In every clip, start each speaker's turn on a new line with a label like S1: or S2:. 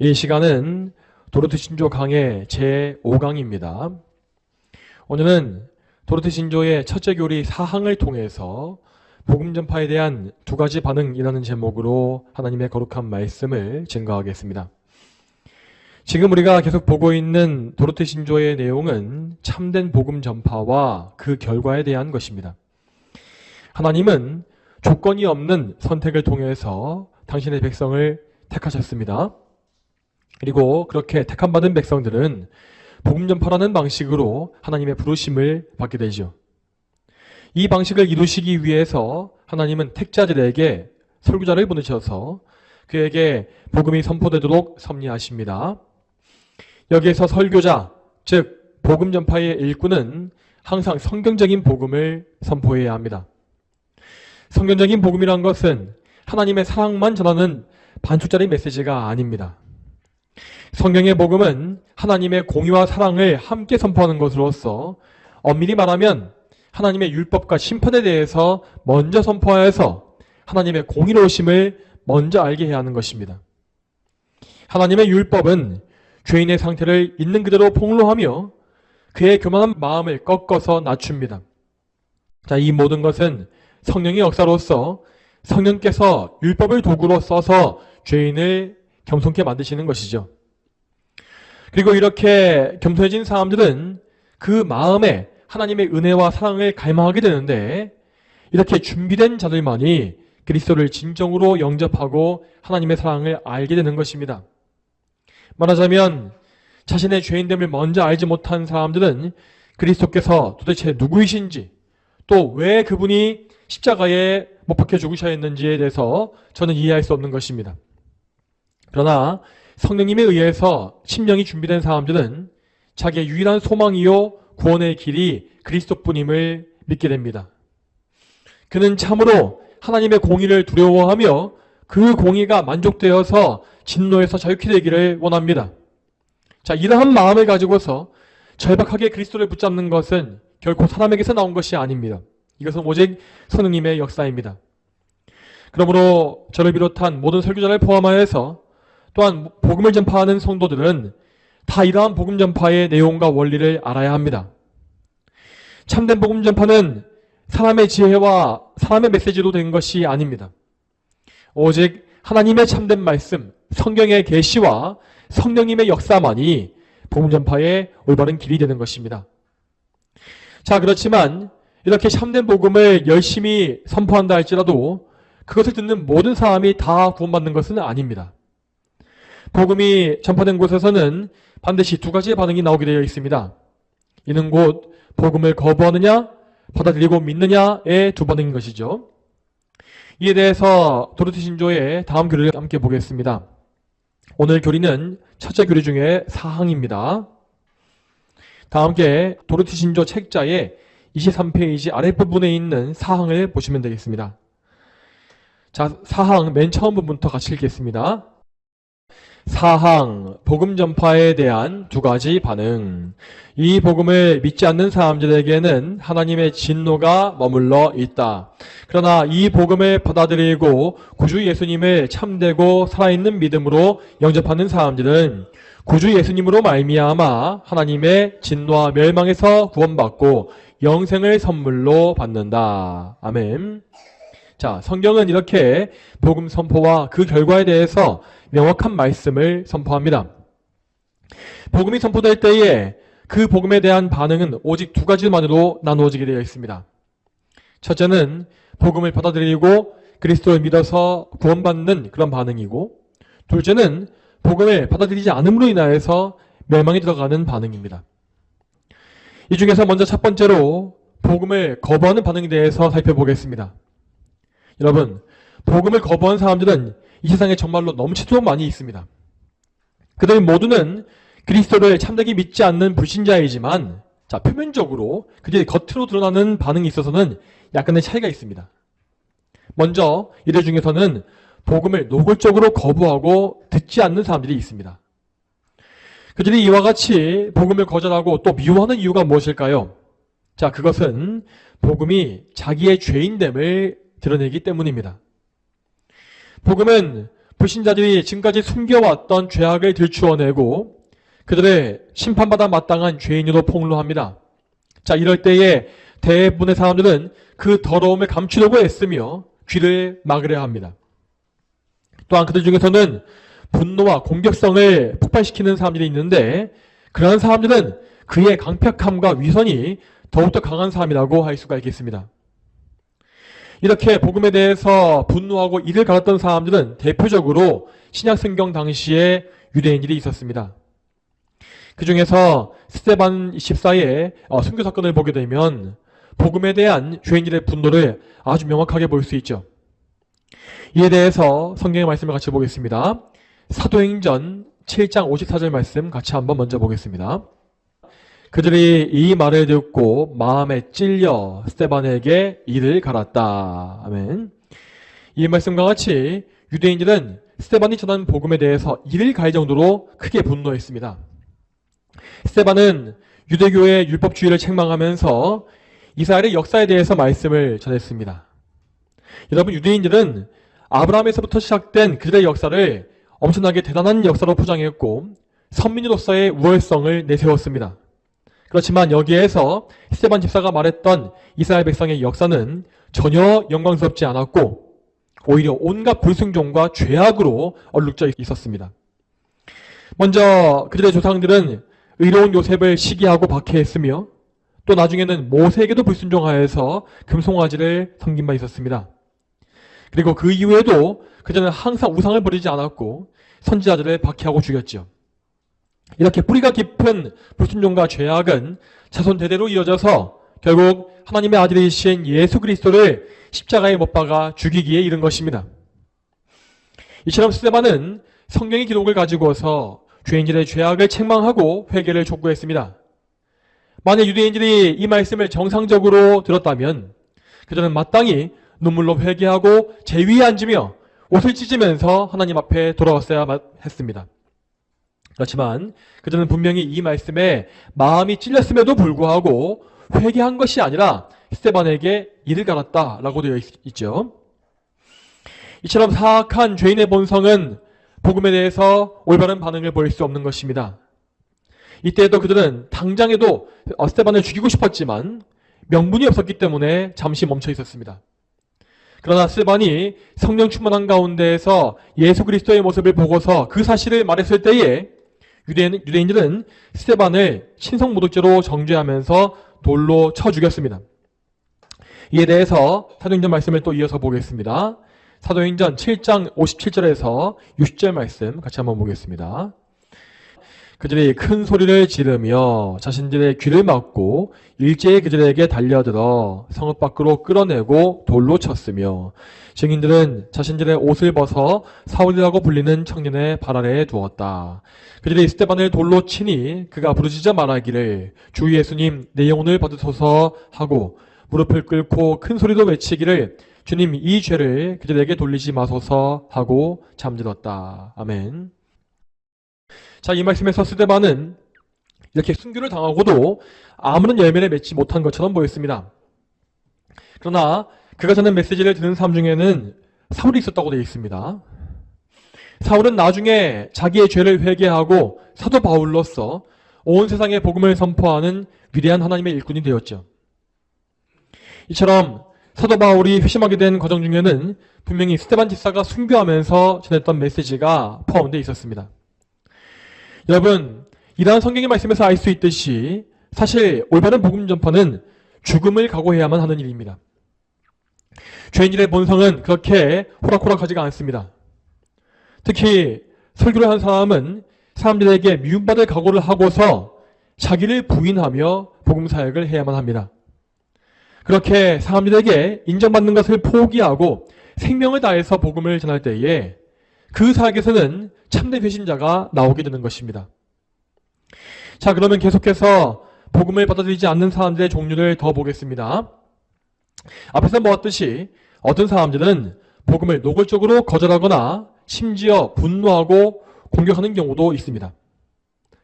S1: 이 시간은 도르트 신조 강의 제5강입니다. 오늘은 도르트 신조의 첫째 교리 사항을 통해서 복음 전파에 대한 두 가지 반응이라는 제목으로 하나님의 거룩한 말씀을 증거하겠습니다. 지금 우리가 계속 보고 있는 도르트 신조의 내용은 참된 복음 전파와 그 결과에 대한 것입니다. 하나님은 조건이 없는 선택을 통해서 당신의 백성을 택하셨습니다. 그리고 그렇게 택함받은 백성들은 복음 전파라는 방식으로 하나님의 부르심을 받게 되죠. 이 방식을 이루시기 위해서 하나님은 택자들에게 설교자를 보내셔서 그에게 복음이 선포되도록 섭리하십니다. 여기에서 설교자, 즉 복음 전파의 일꾼은 항상 성경적인 복음을 선포해야 합니다. 성경적인 복음이란 것은 하나님의 사랑만 전하는 반쪽짜리 메시지가 아닙니다. 성경의 복음은 하나님의 공의와 사랑을 함께 선포하는 것으로서 엄밀히 말하면 하나님의 율법과 심판에 대해서 먼저 선포하여서 하나님의 공의로우심을 먼저 알게 해야 하는 것입니다. 하나님의 율법은 죄인의 상태를 있는 그대로 폭로하며 그의 교만한 마음을 꺾어서 낮춥니다. 이 모든 것은 성령의 역사로서 성령께서 율법을 도구로 써서 죄인을 겸손케 만드시는 것이죠. 그리고 이렇게 겸손해진 사람들은 그 마음에 하나님의 은혜와 사랑을 갈망하게 되는데 이렇게 준비된 자들만이 그리스도를 진정으로 영접하고 하나님의 사랑을 알게 되는 것입니다. 말하자면 자신의 죄인됨을 먼저 알지 못한 사람들은 그리스도께서 도대체 누구이신지 또 왜 그분이 십자가에 못 박혀 죽으셔야 했는지에 대해서 저는 이해할 수 없는 것입니다. 그러나 성령님에 의해서 심령이 준비된 사람들은 자기의 유일한 소망이요 구원의 길이 그리스도뿐임을 믿게 됩니다. 그는 참으로 하나님의 공의를 두려워하며 그 공의가 만족되어서 진노에서 자유케 되기를 원합니다. 이러한 마음을 가지고서 절박하게 그리스도를 붙잡는 것은 결코 사람에게서 나온 것이 아닙니다. 이것은 오직 성령님의 역사입니다. 그러므로 저를 비롯한 모든 설교자를 포함하여서 또한 복음을 전파하는 성도들은 다 이러한 복음 전파의 내용과 원리를 알아야 합니다. 참된 복음 전파는 사람의 지혜와 사람의 메시지로 된 것이 아닙니다. 오직 하나님의 참된 말씀, 성경의 계시와 성령님의 역사만이 복음 전파의 올바른 길이 되는 것입니다. 그렇지만 이렇게 참된 복음을 열심히 선포한다 할지라도 그것을 듣는 모든 사람이 다 구원받는 것은 아닙니다. 복음이 전파된 곳에서는 반드시 두 가지의 반응이 나오게 되어 있습니다. 이는 곧 복음을 거부하느냐 받아들이고 믿느냐의 두 반응인 것이죠. 이에 대해서 도르트 신조의 다음 교리를 함께 보겠습니다. 오늘 교리는 첫째 교리 중에 사항입니다. 다 함께 도르트 신조 책자의 23페이지 아랫부분에 있는 사항을 보시면 되겠습니다. 사항 맨 처음 부분부터 같이 읽겠습니다. 사항, 복음 전파에 대한 두 가지 반응. 이 복음을 믿지 않는 사람들에게는 하나님의 진노가 머물러 있다. 그러나 이 복음을 받아들이고 구주 예수님을 참되고 살아있는 믿음으로 영접하는 사람들은 구주 예수님으로 말미암아 하나님의 진노와 멸망에서 구원받고 영생을 선물로 받는다. 아멘. 성경은 이렇게 복음 선포와 그 결과에 대해서 명확한 말씀을 선포합니다. 복음이 선포될 때에 그 복음에 대한 반응은 오직 두 가지만으로 나누어지게 되어 있습니다. 첫째는 복음을 받아들이고 그리스도를 믿어서 구원받는 그런 반응이고, 둘째는 복음을 받아들이지 않음으로 인하여서 멸망에 들어가는 반응입니다. 이 중에서 먼저 첫 번째로 복음을 거부하는 반응에 대해서 살펴보겠습니다. 여러분, 복음을 거부한 사람들은 이 세상에 정말로 넘치도록 많이 있습니다. 그들 모두는 그리스도를 참되게 믿지 않는 불신자이지만 표면적으로 그들이 겉으로 드러나는 반응이 있어서는 약간의 차이가 있습니다. 먼저 이들 중에서는 복음을 노골적으로 거부하고 듣지 않는 사람들이 있습니다. 그들이 이와 같이 복음을 거절하고 또 미워하는 이유가 무엇일까요? 그것은 복음이 자기의 죄인됨을 드러내기 때문입니다. 복음은 불신자들이 지금까지 숨겨왔던 죄악을 들추어내고 그들의 심판받아 마땅한 죄인으로 폭로합니다. 자, 이럴 때에 대부분의 사람들은 그 더러움을 감추려고 애쓰며 귀를 막으려 합니다. 또한 그들 중에서는 분노와 공격성을 폭발시키는 사람들이 있는데 그러한 사람들은 그의 강력함과 위선이 더욱더 강한 사람이라고 할 수가 있겠습니다. 이렇게 복음에 대해서 분노하고 이를 갈았던 사람들은 대표적으로 신약성경 당시에 유대인들이 있었습니다. 그 중에서 스데반 14의 순교 사건을 보게 되면 복음에 대한 죄인들의 분노를 아주 명확하게 볼 수 있죠. 이에 대해서 성경의 말씀을 같이 보겠습니다. 사도행전 7장 54절 말씀 같이 한번 먼저 보겠습니다. 그들이 이 말을 듣고 마음에 찔려 스데반에게 이를 갈았다. 아멘. 이 말씀과 같이 유대인들은 스데반이 전한 복음에 대해서 이를 갈 정도로 크게 분노했습니다. 스데반은 유대교의 율법주의를 책망하면서 이스라엘의 역사에 대해서 말씀을 전했습니다. 여러분, 유대인들은 아브라함에서부터 시작된 그들의 역사를 엄청나게 대단한 역사로 포장했고 선민으로서의 우월성을 내세웠습니다. 그렇지만 여기에서 스데반 집사가 말했던 이스라엘 백성의 역사는 전혀 영광스럽지 않았고 오히려 온갖 불순종과 죄악으로 얼룩져 있었습니다. 먼저 그들의 조상들은 의로운 요셉을 시기하고 박해했으며 또 나중에는 모세에게도 불순종하여서 금송아지를 섬긴 바 있었습니다. 그리고 그 이후에도 그들은 항상 우상을 버리지 않았고 선지자들을 박해하고 죽였죠. 이렇게 뿌리가 깊은 불순종과 죄악은 자손 대대로 이어져서 결국 하나님의 아들이신 예수 그리스도를 십자가에 못 박아 죽이기에 이른 것입니다. 이처럼 스데반은 성경의 기록을 가지고서 죄인들의 죄악을 책망하고 회개를 촉구했습니다. 만약 유대인들이 이 말씀을 정상적으로 들었다면 그들은 마땅히 눈물로 회개하고 제위에 앉으며 옷을 찢으면서 하나님 앞에 돌아왔어야 했습니다. 그렇지만 그들은 분명히 이 말씀에 마음이 찔렸음에도 불구하고 회개한 것이 아니라 스데반에게 이를 갈았다라고 되어 있죠. 이처럼 사악한 죄인의 본성은 복음에 대해서 올바른 반응을 보일 수 없는 것입니다. 이때에도 그들은 당장에도 스데반을 죽이고 싶었지만 명분이 없었기 때문에 잠시 멈춰 있었습니다. 그러나 스데반이 성령 충만한 가운데에서 예수 그리스도의 모습을 보고서 그 사실을 말했을 때에 유대인들은 스데반을 신성모독죄로 정죄하면서 돌로 쳐 죽였습니다. 이에 대해서 사도행전 말씀을 또 이어서 보겠습니다. 사도행전 7장 57절에서 60절 말씀 같이 한번 보겠습니다. 그들이 큰 소리를 지르며 자신들의 귀를 막고 일제히 그들에게 달려들어 성읍 밖으로 끌어내고 돌로 쳤으며 증인들은 자신들의 옷을 벗어 사울이라고 불리는 청년의 발 아래에 두었다. 그들이 스데반을 돌로 치니 그가 부르짖어 말하기를 주 예수님 내 영혼을 받으소서 하고 무릎을 꿇고 큰 소리로 외치기를 주님 이 죄를 그들에게 돌리지 마소서 하고 잠들었다. 아멘. 자, 이 말씀에서 스데반은 이렇게 순교를 당하고도 아무런 열매를 맺지 못한 것처럼 보였습니다. 그러나 그가 전한 메시지를 듣는 사람 중에는 사울이 있었다고 되어 있습니다. 사울은 나중에 자기의 죄를 회개하고 사도 바울로서 온 세상에 복음을 선포하는 위대한 하나님의 일꾼이 되었죠. 이처럼 사도 바울이 회심하게 된 과정 중에는 분명히 스데반 집사가 순교하면서 전했던 메시지가 포함되어 있었습니다. 여러분, 이러한 성경의 말씀에서 알 수 있듯이 사실 올바른 복음 전파는 죽음을 각오해야만 하는 일입니다. 죄인들의 본성은 그렇게 호락호락하지가 않습니다. 특히 설교를 한 사람은 사람들에게 미움받을 각오를 하고서 자기를 부인하며 복음 사역을 해야만 합니다. 그렇게 사람들에게 인정받는 것을 포기하고 생명을 다해서 복음을 전할 때에 그 사역에서는 참된 회심자가 나오게 되는 것입니다. 자, 그러면 계속해서 복음을 받아들이지 않는 사람들의 종류를 더 보겠습니다. 앞에서 보았듯이 어떤 사람들은 복음을 노골적으로 거절하거나 심지어 분노하고 공격하는 경우도 있습니다.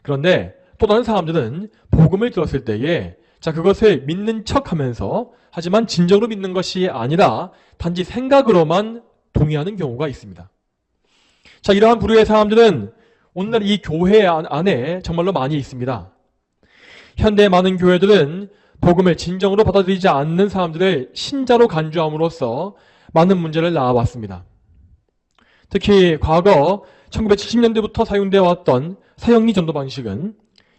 S1: 그런데 또 다른 사람들은 복음을 들었을 때에 그것을 믿는 척하면서 하지만 진정으로 믿는 것이 아니라 단지 생각으로만 동의하는 경우가 있습니다. 자, 이러한 부류의 사람들은 오늘날 이 교회 안에 정말로 많이 있습니다. 현대의 많은 교회들은 복음을 진정으로 받아들이지 않는 사람들을 신자로 간주함으로써 많은 문제를 낳아왔습니다. 특히 과거 1970년대부터 사용되어 왔던 사형리 전도 방식은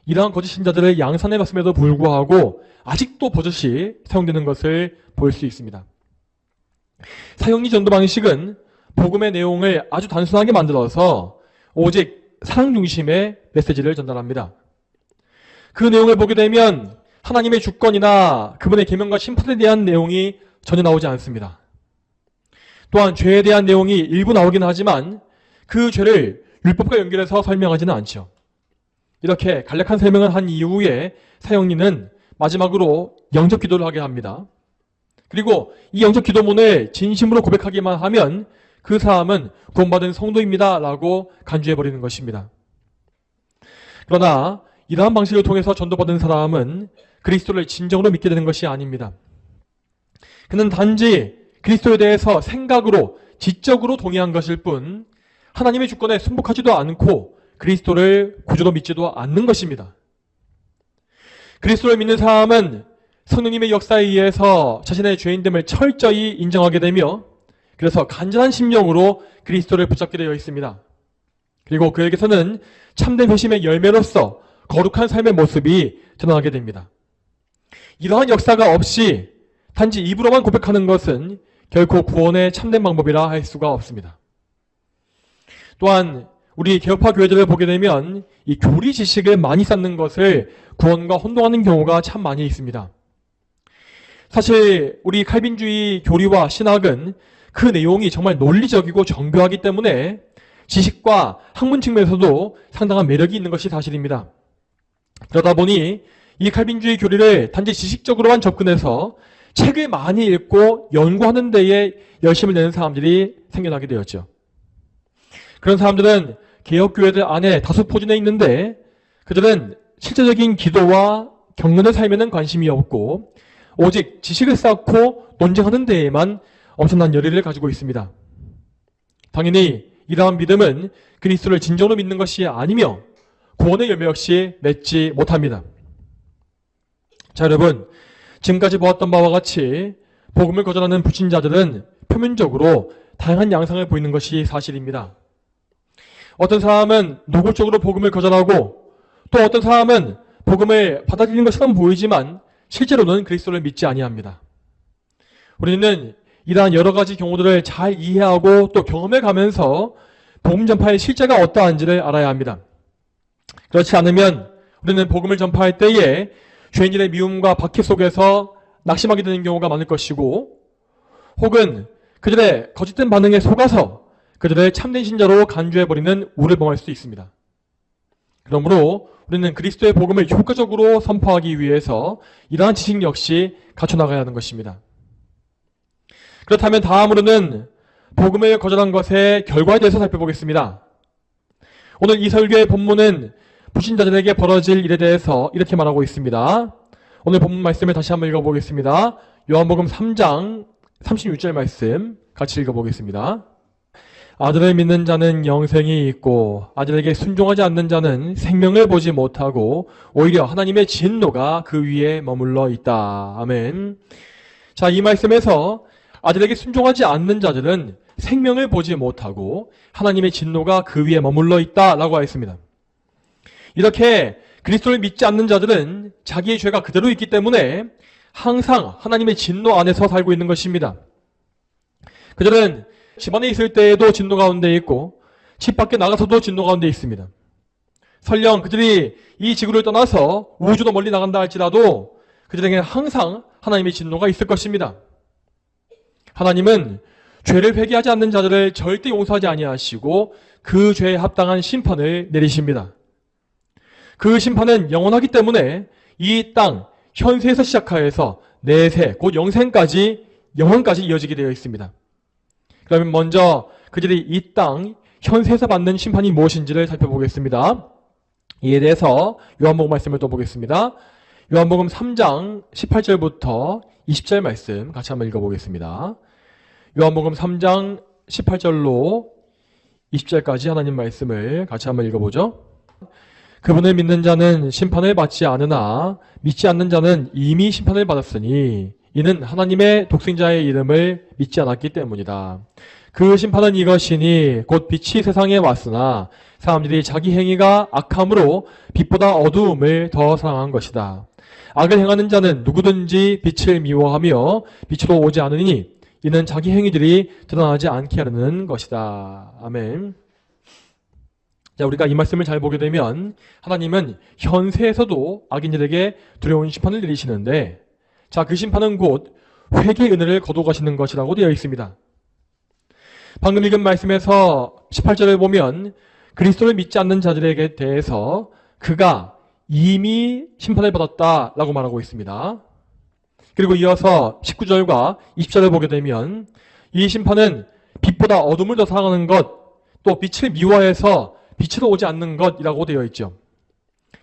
S1: 이러한 거짓 신자들을 양산해봤음에도 불구하고 아직도 버젓이 사용되는 것을 볼 수 있습니다. 사형리 전도 방식은 복음의 내용을 아주 단순하게 만들어서 오직 사랑 중심의 메시지를 전달합니다. 그 내용을 보게 되면 하나님의 주권이나 그분의 계명과 심판에 대한 내용이 전혀 나오지 않습니다. 또한 죄에 대한 내용이 일부 나오긴 하지만 그 죄를 율법과 연결해서 설명하지는 않죠. 이렇게 간략한 설명을 한 이후에 사형리는 마지막으로 영접 기도를 하게 합니다. 그리고 이 영접 기도문을 진심으로 고백하기만 하면 그 사람은 구원받은 성도입니다 라고 간주해버리는 것입니다. 그러나 이러한 방식을 통해서 전도받은 사람은 그리스도를 진정으로 믿게 되는 것이 아닙니다. 그는 단지 그리스도에 대해서 생각으로 지적으로 동의한 것일 뿐 하나님의 주권에 순복하지도 않고 그리스도를 구주로 믿지도 않는 것입니다. 그리스도를 믿는 사람은 성령님의 역사에 의해서 자신의 죄인됨을 철저히 인정하게 되며 그래서 간절한 심령으로 그리스도를 붙잡게 되어 있습니다. 그리고 그에게서는 참된 회심의 열매로서 거룩한 삶의 모습이 드러나게 됩니다. 이러한 역사가 없이 단지 입으로만 고백하는 것은 결코 구원의 참된 방법이라 할 수가 없습니다. 또한 우리 개혁파 교회들을 보게 되면 이 교리 지식을 많이 쌓는 것을 구원과 혼동하는 경우가 참 많이 있습니다. 사실 우리 칼빈주의 교리와 신학은 그 내용이 정말 논리적이고 정교하기 때문에 지식과 학문 측면에서도 상당한 매력이 있는 것이 사실입니다. 그러다 보니 이 칼빈주의 교리를 단지 지식적으로만 접근해서 책을 많이 읽고 연구하는 데에 열심을 내는 사람들이 생겨나게 되었죠. 그런 사람들은 개혁교회들 안에 다수 포진해 있는데 그들은 실제적인 기도와 경건의 삶에는 관심이 없고 오직 지식을 쌓고 논쟁하는 데에만 엄청난 열의를 가지고 있습니다. 당연히 이러한 믿음은 그리스도를 진정으로 믿는 것이 아니며 구원의 열매 역시 맺지 못합니다. 자, 여러분, 지금까지 보았던 바와 같이 복음을 거절하는 불신자들은 표면적으로 다양한 양상을 보이는 것이 사실입니다. 어떤 사람은 노골적으로 복음을 거절하고 또 어떤 사람은 복음을 받아들이는 것처럼 보이지만 실제로는 그리스도를 믿지 아니합니다. 우리는 이러한 여러 가지 경우들을 잘 이해하고 또 경험해 가면서 복음 전파의 실제가 어떠한지를 알아야 합니다. 그렇지 않으면 우리는 복음을 전파할 때에 죄인들의 미움과 박해 속에서 낙심하게 되는 경우가 많을 것이고 혹은 그들의 거짓된 반응에 속아서 그들을 참된 신자로 간주해버리는 우를 범할 수도 있습니다. 그러므로 우리는 그리스도의 복음을 효과적으로 선포하기 위해서 이러한 지식 역시 갖춰나가야 하는 것입니다. 그렇다면 다음으로는 복음을 거절한 것의 결과에 대해서 살펴보겠습니다. 오늘 이 설교의 본문은 불신자들에게 벌어질 일에 대해서 이렇게 말하고 있습니다. 오늘 본문 말씀을 다시 한번 읽어보겠습니다. 요한복음 3장 36절 말씀 같이 읽어보겠습니다. 아들을 믿는 자는 영생이 있고 아들에게 순종하지 않는 자는 생명을 보지 못하고 오히려 하나님의 진노가 그 위에 머물러 있다. 아멘. 자, 이 말씀에서 아들에게 순종하지 않는 자들은 생명을 보지 못하고 하나님의 진노가 그 위에 머물러 있다라고 하였습니다. 이렇게 그리스도를 믿지 않는 자들은 자기의 죄가 그대로 있기 때문에 항상 하나님의 진노 안에서 살고 있는 것입니다. 그들은 집안에 있을 때에도 진노 가운데 있고 집 밖에 나가서도 진노 가운데 있습니다. 설령 그들이 이 지구를 떠나서 우주도 멀리 나간다 할지라도 그들에게는 항상 하나님의 진노가 있을 것입니다. 하나님은 죄를 회개하지 않는 자들을 절대 용서하지 아니하시고 그 죄에 합당한 심판을 내리십니다. 그 심판은 영원하기 때문에 이 땅 현세에서 시작하여서 내세 곧 영생까지 영원까지 이어지게 되어 있습니다. 그러면 먼저 그들이 이 땅 현세에서 받는 심판이 무엇인지를 살펴보겠습니다. 이에 대해서 요한복음 말씀을 또 보겠습니다. 요한복음 3장 18절부터 20절 말씀 같이 한번 읽어보겠습니다. 요한복음 3장 18절로 20절까지 하나님 말씀을 같이 한번 읽어보죠. 그분을 믿는 자는 심판을 받지 않으나 믿지 않는 자는 이미 심판을 받았으니 이는 하나님의 독생자의 이름을 믿지 않았기 때문이다. 그 심판은 이것이니 곧 빛이 세상에 왔으나 사람들이 자기 행위가 악함으로 빛보다 어두움을 더 사랑한 것이다. 악을 행하는 자는 누구든지 빛을 미워하며 빛으로 오지 않으니 이는 자기 행위들이 드러나지 않게 하려는 것이다. 아멘. 자, 우리가 이 말씀을 잘 보게 되면 하나님은 현세에서도 악인들에게 두려운 심판을 내리시는데, 자, 그 심판은 곧 회개의 은혜를 거두어 가시는 것이라고 되어 있습니다. 방금 읽은 말씀에서 18절을 보면 그리스도를 믿지 않는 자들에게 대해서 그가 이미 심판을 받았다라고 말하고 있습니다. 그리고 이어서 19절과 20절을 보게 되면 이 심판은 빛보다 어둠을 더 사랑하는 것, 또 빛을 미워해서 빛으로 오지 않는 것이라고 되어 있죠.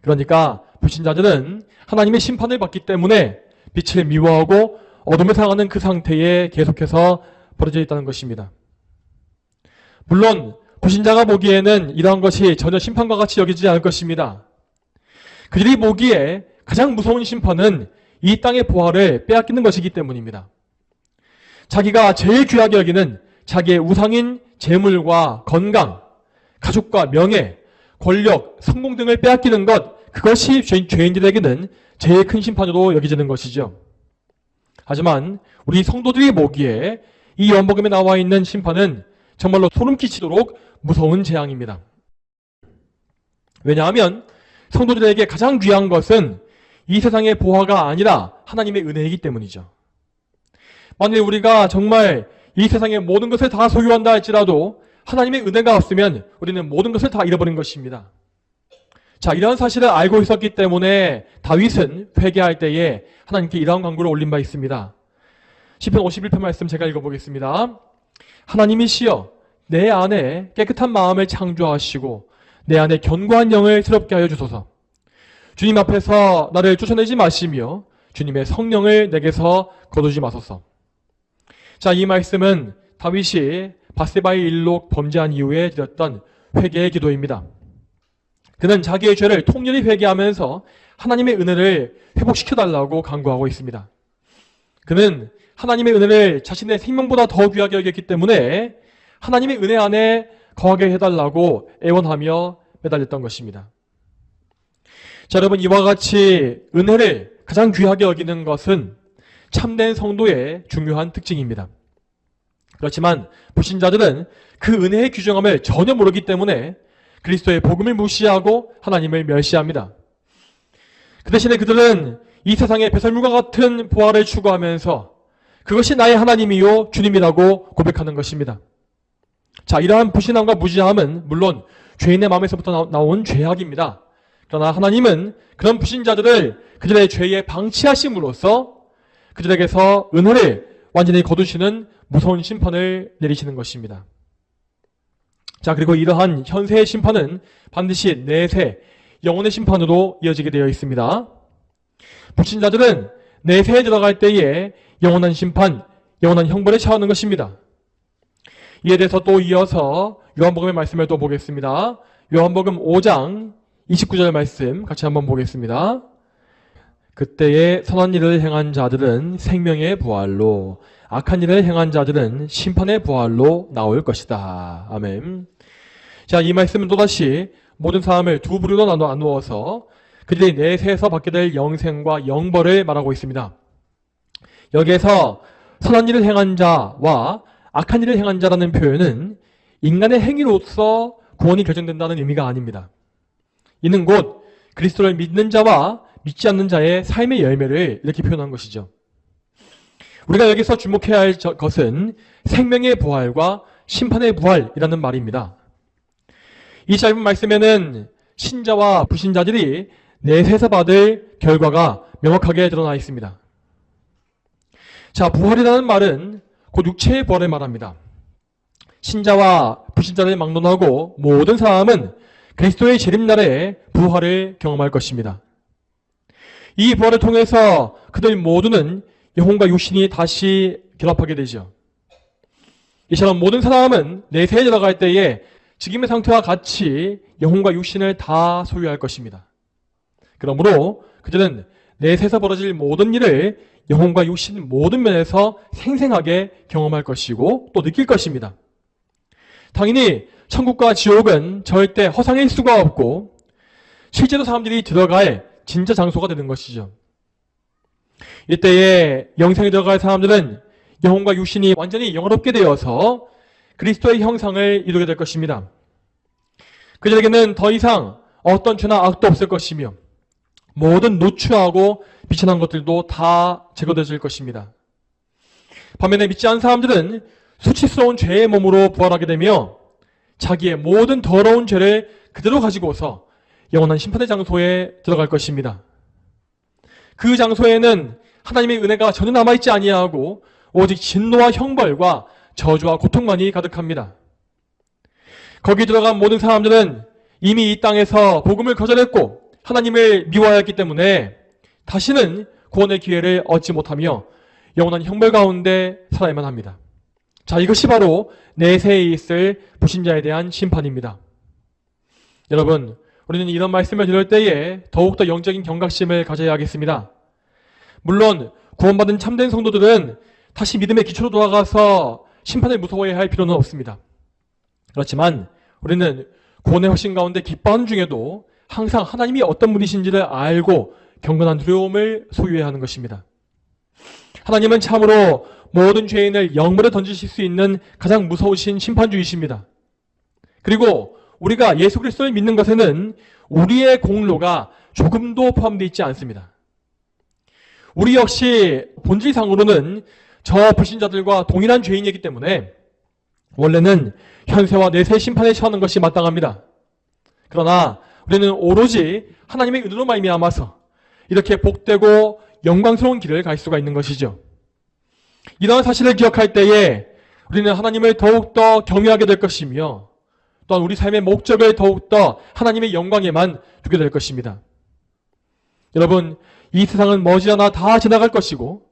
S1: 그러니까 불신자들은 하나님의 심판을 받기 때문에 빛을 미워하고 어둠을 사랑하는 그 상태에 계속해서 벌어져 있다는 것입니다. 물론 불신자가 보기에는 이러한 것이 전혀 심판과 같이 여기지 않을 것입니다. 그들이 보기에 가장 무서운 심판은 이 땅의 부활을 빼앗기는 것이기 때문입니다. 자기가 제일 귀하게 여기는 자기의 우상인 재물과 건강, 가족과 명예, 권력, 성공 등을 빼앗기는 것, 그것이 죄인들에게는 제일 큰 심판으로 여겨지는 것이죠. 하지만 우리 성도들이 보기에 이 요한복음에 나와 있는 심판은 정말로 소름 끼치도록 무서운 재앙입니다. 왜냐하면 성도들에게 가장 귀한 것은 이 세상의 보화가 아니라 하나님의 은혜이기 때문이죠. 만일 우리가 정말 이 세상의 모든 것을 다 소유한다 할지라도 하나님의 은혜가 없으면 우리는 모든 것을 다 잃어버린 것입니다. 자, 이런 사실을 알고 있었기 때문에 다윗은 회개할 때에 하나님께 이러한 간구를 올린 바 있습니다. 시편 51편 말씀 제가 읽어보겠습니다. 하나님이시여 내 안에 깨끗한 마음을 창조하시고 내 안에 견고한 영을 새롭게 하여 주소서. 주님 앞에서 나를 쫓아내지 마시며 주님의 성령을 내게서 거두지 마소서. 자, 이 말씀은 다윗이 밧세바의 일로 범죄한 이후에 드렸던 회개의 기도입니다. 그는 자기의 죄를 통렬히 회개하면서 하나님의 은혜를 회복시켜달라고 간구하고 있습니다. 그는 하나님의 은혜를 자신의 생명보다 더 귀하게 여겼기 때문에 하나님의 은혜 안에 거하게 해달라고 애원하며 매달렸던 것입니다. 자, 여러분, 이와 같이 은혜를 가장 귀하게 여기는 것은 참된 성도의 중요한 특징입니다. 그렇지만 불신자들은 그 은혜의 규정함을 전혀 모르기 때문에 그리스도의 복음을 무시하고 하나님을 멸시합니다. 그 대신에 그들은 이 세상의 배설물과 같은 보화를 추구하면서 그것이 나의 하나님이요 주님이라고 고백하는 것입니다. 자, 이러한 불신함과 무지함은 물론 죄인의 마음에서부터 나온 죄악입니다. 그러나 하나님은 그런 불신자들을 그들의 죄에 방치하심으로써 그들에게서 은혜를 완전히 거두시는 무서운 심판을 내리시는 것입니다. 자, 그리고 이러한 현세의 심판은 반드시 내세, 영혼의 심판으로 이어지게 되어 있습니다. 불신자들은 내세에 들어갈 때에 영원한 심판, 영원한 형벌을 처하는 것입니다. 이에 대해서 또 이어서 요한복음의 말씀을 또 보겠습니다. 요한복음 5장 29절 말씀 같이 한번 보겠습니다. 그때에 선한 일을 행한 자들은 생명의 부활로, 악한 일을 행한 자들은 심판의 부활로 나올 것이다. 아멘. 자, 이 말씀은 또다시 모든 사람을 두 부류로 나누어서 그들이 내세에서 받게 될 영생과 영벌을 말하고 있습니다. 여기에서 선한 일을 행한 자와 악한 일을 행한 자라는 표현은 인간의 행위로서 구원이 결정된다는 의미가 아닙니다. 이는 곧 그리스도를 믿는 자와 믿지 않는 자의 삶의 열매를 이렇게 표현한 것이죠. 우리가 여기서 주목해야 할 것은 생명의 부활과 심판의 부활이라는 말입니다. 이 짧은 말씀에는 신자와 불신자들이 내세에서 받을 결과가 명확하게 드러나 있습니다. 자, 부활이라는 말은 곧 육체의 부활을 말합니다. 신자와 불신자를 막론하고 모든 사람은 그리스도의 재림날에 부활을 경험할 것입니다. 이 부활을 통해서 그들 모두는 영혼과 육신이 다시 결합하게 되죠. 이처럼 모든 사람은 내세에 들어갈 때에 지금의 상태와 같이 영혼과 육신을 다 소유할 것입니다. 그러므로 그들은 내세에서 벌어질 모든 일을 영혼과 육신 모든 면에서 생생하게 경험할 것이고 또 느낄 것입니다. 당연히 천국과 지옥은 절대 허상일 수가 없고 실제로 사람들이 들어갈 진짜 장소가 되는 것이죠. 이때에 영생에 들어갈 사람들은 영혼과 육신이 완전히 영화롭게 되어서 그리스도의 형상을 이루게 될 것입니다. 그들에게는 더 이상 어떤 죄나 악도 없을 것이며 모든 노출하고 비천한 것들도 다 제거되질 것입니다. 반면에 믿지 않은 사람들은 수치스러운 죄의 몸으로 부활하게 되며 자기의 모든 더러운 죄를 그대로 가지고서 영원한 심판의 장소에 들어갈 것입니다. 그 장소에는 하나님의 은혜가 전혀 남아있지 아니하고 오직 진노와 형벌과 저주와 고통만이 가득합니다. 거기 들어간 모든 사람들은 이미 이 땅에서 복음을 거절했고 하나님을 미워하였기 때문에 다시는 구원의 기회를 얻지 못하며 영원한 형벌 가운데 살아야만 합니다. 자, 이것이 바로 내세에 있을 불신자에 대한 심판입니다. 여러분, 우리는 이런 말씀을 들을 때에 더욱더 영적인 경각심을 가져야 하겠습니다. 물론 구원받은 참된 성도들은 다시 믿음의 기초로 돌아가서 심판을 무서워해야 할 필요는 없습니다. 그렇지만 우리는 구원의 확신 가운데 기뻐하는 중에도 항상 하나님이 어떤 분이신지를 알고 경건한 두려움을 소유해야 하는 것입니다. 하나님은 참으로 모든 죄인을 영물에 던지실 수 있는 가장 무서우신 심판주이십니다. 그리고 우리가 예수 그리스도를 믿는 것에는 우리의 공로가 조금도 포함되어 있지 않습니다. 우리 역시 본질상으로는 저 불신자들과 동일한 죄인이기 때문에 원래는 현세와 내세 심판에 처하는 것이 마땅합니다. 그러나 우리는 오로지 하나님의 은혜로 말미암아서 이렇게 복되고 영광스러운 길을 갈 수가 있는 것이죠. 이러한 사실을 기억할 때에 우리는 하나님을 더욱더 경외하게 될 것이며 또한 우리 삶의 목적을 더욱더 하나님의 영광에만 두게 될 것입니다. 여러분, 이 세상은 머지않아 다 지나갈 것이고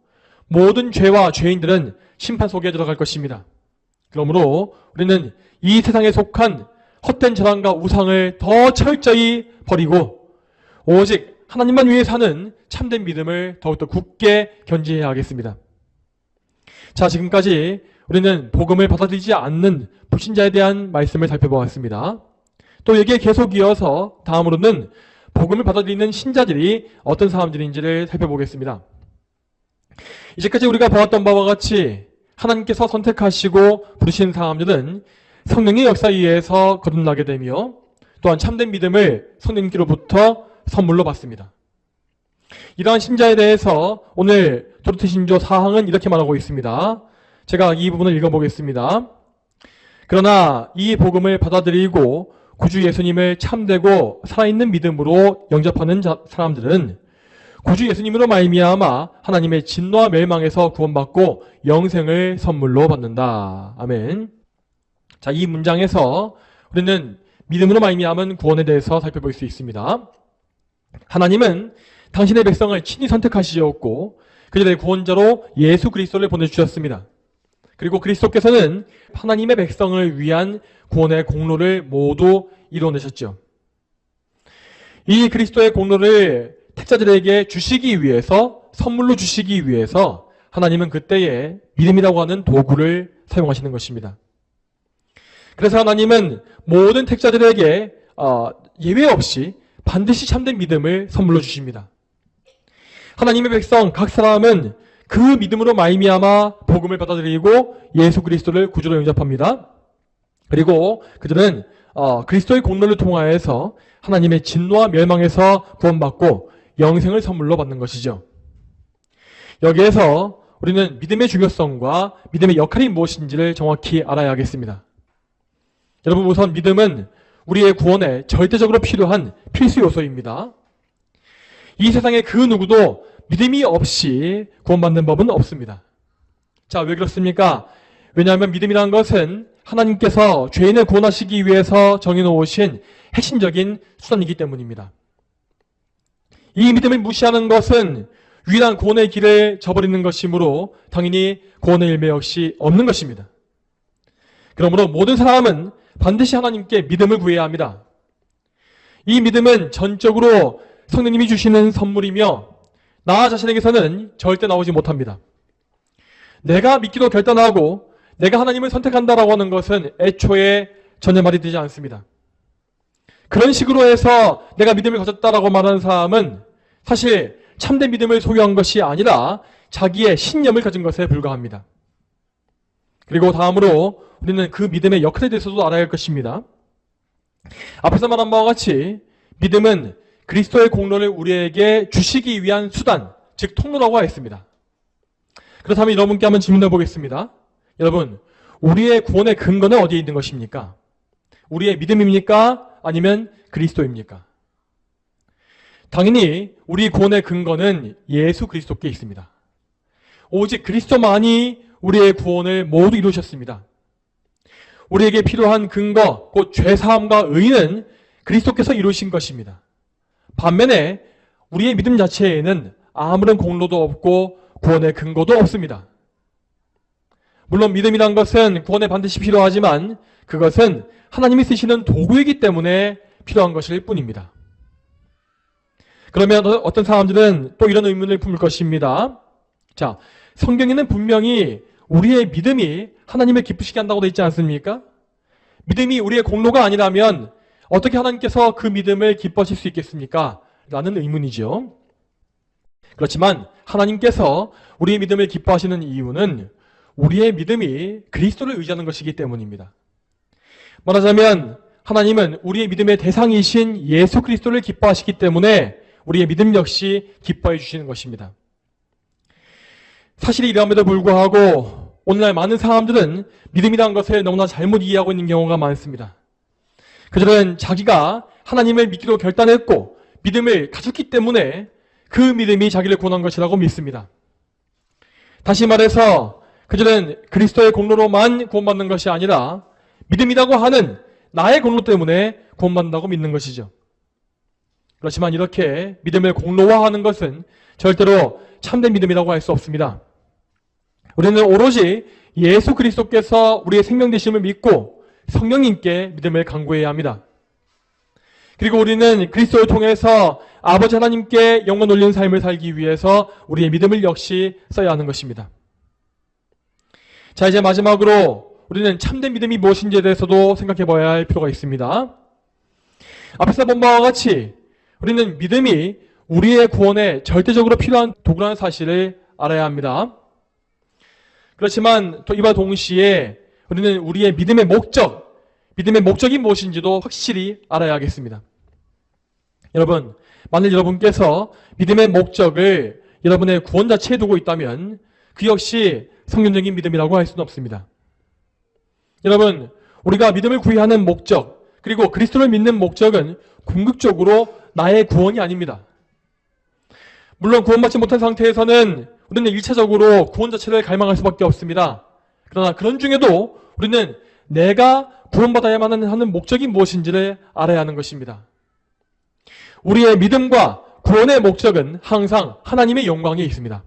S1: 모든 죄와 죄인들은 심판 속에 들어갈 것입니다. 그러므로 우리는 이 세상에 속한 헛된 재난과 우상을 더 철저히 버리고 오직 하나님만 위해 사는 참된 믿음을 더욱더 굳게 견지해야 하겠습니다. 자, 지금까지 우리는 복음을 받아들이지 않는 불신자에 대한 말씀을 살펴보았습니다. 또 여기에 계속 이어서 다음으로는 복음을 받아들이는 신자들이 어떤 사람들인지를 살펴보겠습니다. 이제까지 우리가 보았던 바와 같이 하나님께서 선택하시고 부르신 사람들은 성령의 역사에 의해서 거듭나게 되며 또한 참된 믿음을 성령님께로부터 선물로 받습니다. 이러한 신자에 대해서 오늘 도르트 신조 4항은 이렇게 말하고 있습니다. 제가 이 부분을 읽어보겠습니다. 그러나 이 복음을 받아들이고 구주 예수님을 참되고 살아있는 믿음으로 영접하는 사람들은 구주 예수님으로 말미암아 하나님의 진노와 멸망에서 구원받고 영생을 선물로 받는다. 아멘. 자, 이 문장에서 우리는 믿음으로 말미암은 구원에 대해서 살펴볼 수 있습니다. 하나님은 당신의 백성을 친히 선택하시었고 그들의 구원자로 예수 그리스도를 보내주셨습니다. 그리고 그리스도께서는 하나님의 백성을 위한 구원의 공로를 모두 이루어내셨죠. 이 그리스도의 공로를 택자들에게 주시기 위해서, 선물로 주시기 위해서 하나님은 그때에 믿음이라고 하는 도구를 사용하시는 것입니다. 그래서 하나님은 모든 택자들에게 예외 없이 반드시 참된 믿음을 선물로 주십니다. 하나님의 백성 각 사람은 그 믿음으로 말미암아 복음을 받아들이고 예수 그리스도를 구주로 영접합니다. 그리고 그들은 그리스도의 공로를 통하여서 하나님의 진노와 멸망에서 구원받고 영생을 선물로 받는 것이죠. 여기에서 우리는 믿음의 중요성과 믿음의 역할이 무엇인지를 정확히 알아야 하겠습니다. 여러분, 우선 믿음은 우리의 구원에 절대적으로 필요한 필수 요소입니다. 이 세상에 그 누구도 믿음이 없이 구원받는 법은 없습니다. 자, 왜 그렇습니까? 왜냐하면 믿음이라는 것은 하나님께서 죄인을 구원하시기 위해서 정해놓으신 핵심적인 수단이기 때문입니다. 이 믿음을 무시하는 것은 유일한 구원의 길을 저버리는 것이므로 당연히 구원의 열매 역시 없는 것입니다. 그러므로 모든 사람은 반드시 하나님께 믿음을 구해야 합니다. 이 믿음은 전적으로 성령님이 주시는 선물이며 나 자신에게서는 절대 나오지 못합니다. 내가 믿기로 결단하고 내가 하나님을 선택한다라고 하는 것은 애초에 전혀 말이 되지 않습니다. 그런 식으로 해서 내가 믿음을 가졌다라고 말하는 사람은 사실 참된 믿음을 소유한 것이 아니라 자기의 신념을 가진 것에 불과합니다. 그리고 다음으로 우리는 그 믿음의 역할에 대해서도 알아야 할 것입니다. 앞에서 말한 바와 같이 믿음은 그리스도의 공로를 우리에게 주시기 위한 수단, 즉 통로라고 하였습니다. 그렇다면 여러분께 한번 질문해 보겠습니다. 여러분, 우리의 구원의 근거는 어디에 있는 것입니까? 우리의 믿음입니까? 아니면 그리스도입니까? 당연히 우리 구원의 근거는 예수 그리스도께 있습니다. 오직 그리스도만이 우리의 구원을 모두 이루셨습니다. 우리에게 필요한 근거, 곧 죄사함과 의는 그리스도께서 이루신 것입니다. 반면에 우리의 믿음 자체에는 아무런 공로도 없고 구원의 근거도 없습니다. 물론 믿음이란 것은 구원에 반드시 필요하지만 그것은 하나님이 쓰시는 도구이기 때문에 필요한 것일 뿐입니다. 그러면 어떤 사람들은 또 이런 의문을 품을 것입니다. 자, 성경에는 분명히 우리의 믿음이 하나님을 기쁘시게 한다고 되어 있지 않습니까? 믿음이 우리의 공로가 아니라면 어떻게 하나님께서 그 믿음을 기뻐하실 수 있겠습니까? 라는 의문이죠. 그렇지만 하나님께서 우리의 믿음을 기뻐하시는 이유는 우리의 믿음이 그리스도를 의지하는 것이기 때문입니다. 말하자면 하나님은 우리의 믿음의 대상이신 예수 그리스도를 기뻐하시기 때문에 우리의 믿음 역시 기뻐해 주시는 것입니다. 사실이 이러함에도 불구하고 오늘날 많은 사람들은 믿음이라는 것을 너무나 잘못 이해하고 있는 경우가 많습니다. 그들은 자기가 하나님을 믿기로 결단했고 믿음을 가졌기 때문에 그 믿음이 자기를 구원한 것이라고 믿습니다. 다시 말해서 그들은 그리스도의 공로로만 구원받는 것이 아니라 믿음이라고 하는 나의 공로 때문에 구원받는다고 믿는 것이죠. 그렇지만 이렇게 믿음을 공로화하는 것은 절대로 참된 믿음이라고 할 수 없습니다. 우리는 오로지 예수 그리스도께서 우리의 생명 되심을 믿고 성령님께 믿음을 간구해야 합니다. 그리고 우리는 그리스도를 통해서 아버지 하나님께 영광 돌리는 삶을 살기 위해서 우리의 믿음을 역시 써야 하는 것입니다. 자, 이제 마지막으로 우리는 참된 믿음이 무엇인지에 대해서도 생각해 봐야 할 필요가 있습니다. 앞에서 본 바와 같이 우리는 믿음이 우리의 구원에 절대적으로 필요한 도구라는 사실을 알아야 합니다. 그렇지만 또 이와 동시에 우리는 우리의 믿음의 목적이 무엇인지도 확실히 알아야 하겠습니다. 여러분, 만일 여러분께서 믿음의 목적을 여러분의 구원 자체에 두고 있다면 그 역시 성경적인 믿음이라고 할 수는 없습니다. 여러분, 우리가 믿음을 구해하는 목적, 그리고 그리스도를 믿는 목적은 궁극적으로 나의 구원이 아닙니다. 물론 구원받지 못한 상태에서는 우리는 1차적으로 구원 자체를 갈망할 수밖에 없습니다. 그러나 그런 중에도 우리는 내가 구원받아야만 하는 목적이 무엇인지를 알아야 하는 것입니다. 우리의 믿음과 구원의 목적은 항상 하나님의 영광에 있습니다.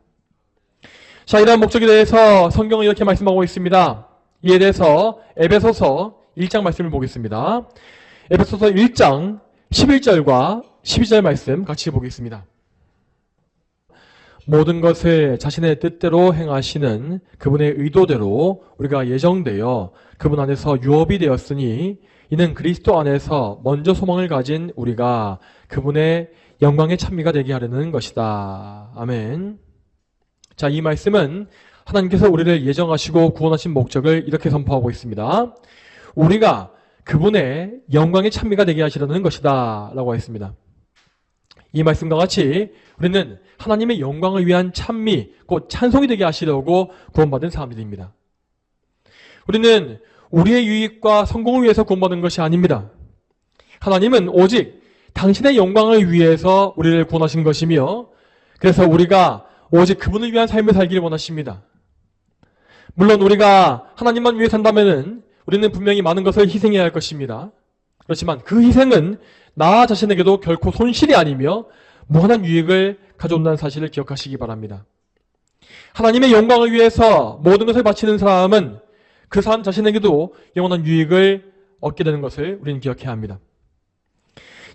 S1: 자, 이러한 목적에 대해서 성경은 이렇게 말씀하고 있습니다. 이에 대해서 에베소서 1장 말씀을 보겠습니다. 에베소서 1장 11절과 12절 말씀 같이 보겠습니다. 모든 것을 자신의 뜻대로 행하시는 그분의 의도대로 우리가 예정되어 그분 안에서 유업이 되었으니 이는 그리스도 안에서 먼저 소망을 가진 우리가 그분의 영광의 찬미가 되게 하려는 것이다. 아멘. 자, 이 말씀은 하나님께서 우리를 예정하시고 구원하신 목적을 이렇게 선포하고 있습니다. 우리가 그분의 영광의 찬미가 되게 하시려는 것이다 라고 했습니다. 이 말씀과 같이 우리는 하나님의 영광을 위한 찬미, 곧 찬송이 되게 하시려고 구원받은 사람들입니다. 우리는 우리의 유익과 성공을 위해서 구원받은 것이 아닙니다. 하나님은 오직 당신의 영광을 위해서 우리를 구원하신 것이며 그래서 우리가 오직 그분을 위한 삶을 살기를 원하십니다. 물론 우리가 하나님만 위해 산다면 우리는 분명히 많은 것을 희생해야 할 것입니다. 그렇지만 그 희생은 나 자신에게도 결코 손실이 아니며 무한한 유익을 가져온다는 사실을 기억하시기 바랍니다. 하나님의 영광을 위해서 모든 것을 바치는 사람은 그 사람 자신에게도 영원한 유익을 얻게 되는 것을 우리는 기억해야 합니다.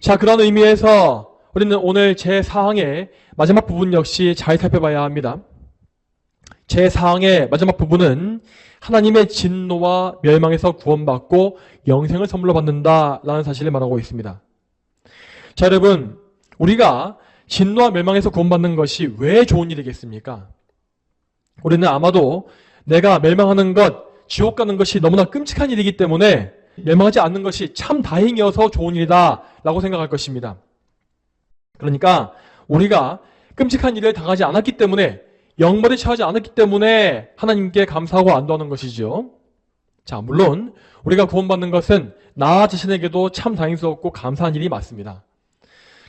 S1: 자, 그런 의미에서 우리는 오늘 제4항의 마지막 부분 역시 잘 살펴봐야 합니다. 제4항의 마지막 부분은 하나님의 진노와 멸망에서 구원받고 영생을 선물로 받는다라는 사실을 말하고 있습니다. 자, 여러분, 우리가 진노와 멸망에서 구원받는 것이 왜 좋은 일이겠습니까? 우리는 아마도 내가 멸망하는 것, 지옥 가는 것이 너무나 끔찍한 일이기 때문에 멸망하지 않는 것이 참 다행이어서 좋은 일이다 라고 생각할 것입니다. 그러니까 우리가 끔찍한 일을 당하지 않았기 때문에, 영벌에 처하지 않았기 때문에 하나님께 감사하고 안도하는 것이죠. 자, 물론 우리가 구원받는 것은 나 자신에게도 참 다행스럽고 감사한 일이 맞습니다.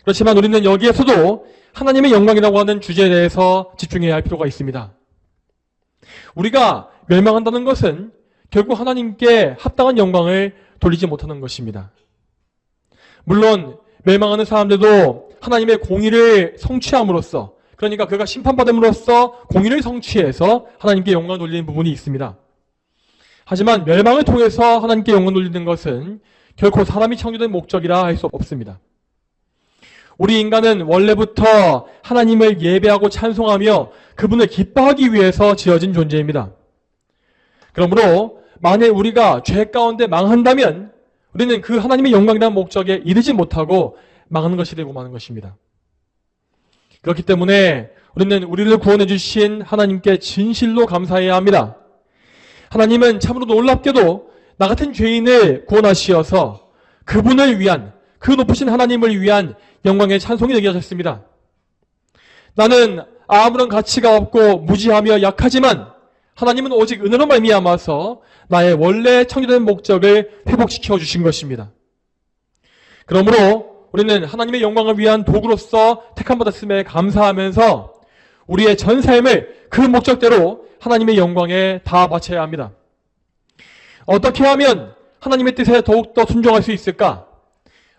S1: 그렇지만 우리는 여기에서도 하나님의 영광이라고 하는 주제에 대해서 집중해야 할 필요가 있습니다. 우리가 멸망한다는 것은 결국 하나님께 합당한 영광을 돌리지 못하는 것입니다. 물론 멸망하는 사람들도 하나님의 공의를 성취함으로써, 그러니까 그가 심판받음으로써 공의를 성취해서 하나님께 영광을 돌리는 부분이 있습니다. 하지만 멸망을 통해서 하나님께 영광을 돌리는 것은 결코 사람이 창조된 목적이라 할 수 없습니다. 우리 인간은 원래부터 하나님을 예배하고 찬송하며 그분을 기뻐하기 위해서 지어진 존재입니다. 그러므로 만약 우리가 죄 가운데 망한다면 우리는 그 하나님의 영광이라는 목적에 이르지 못하고 망하는 것이 되고 마는 것입니다. 그렇기 때문에 우리는 우리를 구원해 주신 하나님께 진실로 감사해야 합니다. 하나님은 참으로 놀랍게도 나 같은 죄인을 구원하시어서 그분을 위한, 그 높으신 하나님을 위한 영광의 찬송이 되게 하셨습니다. 나는 아무런 가치가 없고 무지하며 약하지만 하나님은 오직 은혜로 말미암아서 나의 원래 창조된 목적을 회복시켜 주신 것입니다. 그러므로 우리는 하나님의 영광을 위한 도구로서 택함받았음에 감사하면서 우리의 전 삶을 그 목적대로 하나님의 영광에 다 바쳐야 합니다. 어떻게 하면 하나님의 뜻에 더욱더 순종할 수 있을까?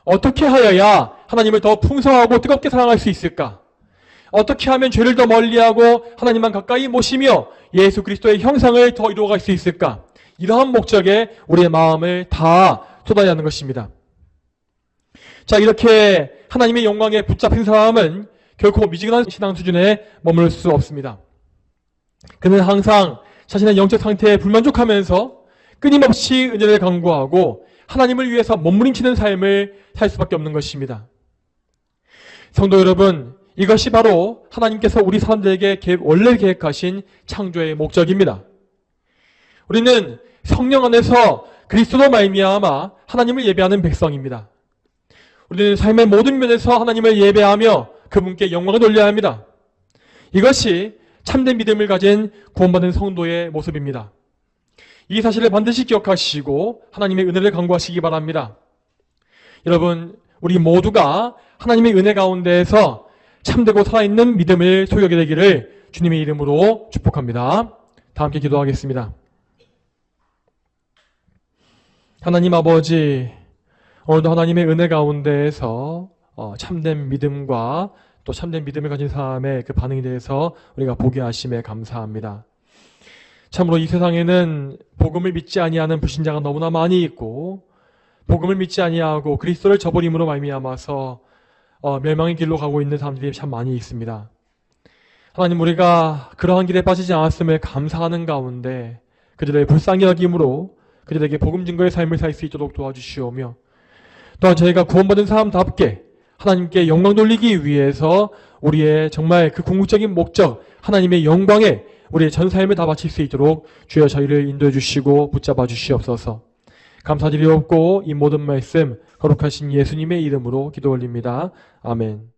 S1: 어떻게 하여야 하나님을 더 풍성하고 뜨겁게 사랑할 수 있을까? 어떻게 하면 죄를 더 멀리하고 하나님만 가까이 모시며 예수 그리스도의 형상을 더 이루어갈 수 있을까? 이러한 목적에 우리의 마음을 다 쏟아야 하는 것입니다. 자, 이렇게 하나님의 영광에 붙잡힌 사람은 결코 미지근한 신앙 수준에 머물 수 없습니다. 그는 항상 자신의 영적 상태에 불만족하면서 끊임없이 은혜를 간구하고 하나님을 위해서 몸부림치는 삶을 살 수밖에 없는 것입니다. 성도 여러분, 이것이 바로 하나님께서 우리 사람들에게 원래 계획하신 창조의 목적입니다. 우리는 성령 안에서 그리스도로 말미암아 하나님을 예배하는 백성입니다. 우리는 삶의 모든 면에서 하나님을 예배하며 그분께 영광을 돌려야 합니다. 이것이 참된 믿음을 가진 구원받은 성도의 모습입니다. 이 사실을 반드시 기억하시고 하나님의 은혜를 간구하시기 바랍니다. 여러분, 우리 모두가 하나님의 은혜 가운데에서 참되고 살아있는 믿음을 소유하게 되기를 주님의 이름으로 축복합니다. 다 함께 기도하겠습니다. 하나님 아버지, 오늘도 하나님의 은혜 가운데에서 참된 믿음과 또 참된 믿음을 가진 사람의 그 반응에 대해서 우리가 보게 하심에 감사합니다. 참으로 이 세상에는 복음을 믿지 아니하는 불신자가 너무나 많이 있고, 복음을 믿지 아니하고 그리스도를 저버림으로 말미암아서 멸망의 길로 가고 있는 사람들이 참 많이 있습니다. 하나님, 우리가 그러한 길에 빠지지 않았음을 감사하는 가운데 그들의 불쌍히 여김으로 그들에게 복음 증거의 삶을 살 수 있도록 도와주시오며, 또한 저희가 구원받은 사람답게 하나님께 영광 돌리기 위해서 우리의 정말 그 궁극적인 목적, 하나님의 영광에 우리의 전 삶을 다 바칠 수 있도록 주여 저희를 인도해 주시고 붙잡아 주시옵소서. 감사드리옵고 이 모든 말씀 거룩하신 예수님의 이름으로 기도 올립니다. 아멘.